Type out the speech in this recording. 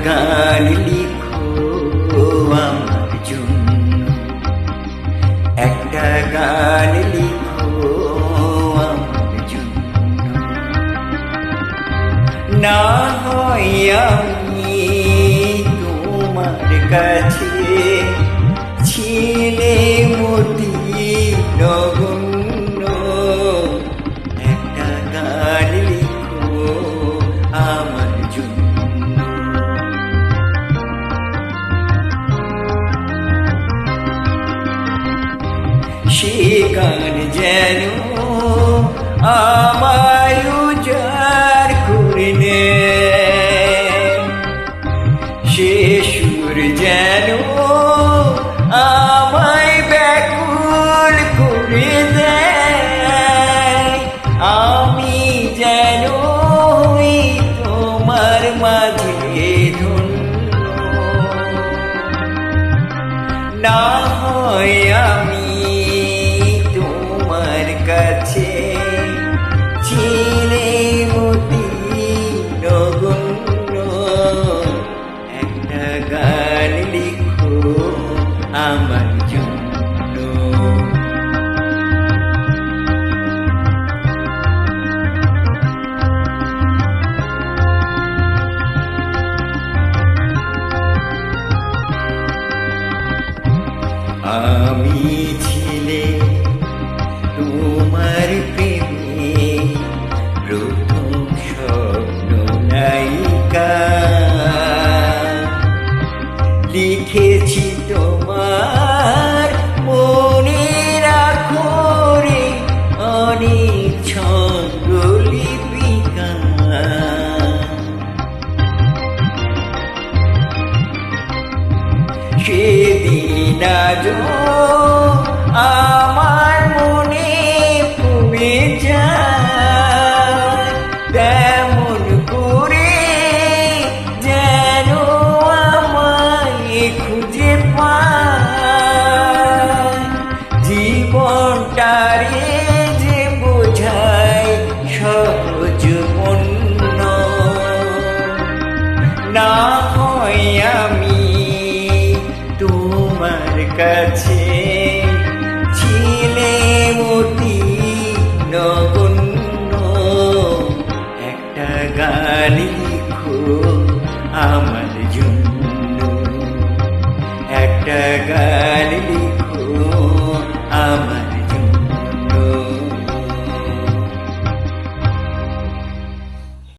গান লিখো আমার জন্য, একটা গান লিখো আমার জন্য। না হয় আমি তোমার কাছে ছিলে মতি নগণ্য, একটা গান লিখো আমার জন্য। সে গান যেন আমায় উজাড় করে নেয়, সে সুর যেন আমায় ব্যাকুল করে দেয়। আমি যেন হই তোমার মাঝে ধন্য, না হয় আমি তোমার কাছে ছিলে মতি নগণ্য, একটা গান লিখো আমার জন্য। আমি ছিলে তোমার প্রেমে প্রথম স্বপ্ন নায়িকা, লিখেছি তোমার মনের আখরে অনেক ছন্দ লিপিকা। সেদিন আজও আমার মনে পড়ে যায়, তেমন করে যেন আমায় খুঁজে পায়। জীবনটারে যে বোঝায় সহজ মন্য, না হয় আমি তোমার কাছে ছিলে মতি নগণ্য, একটা গান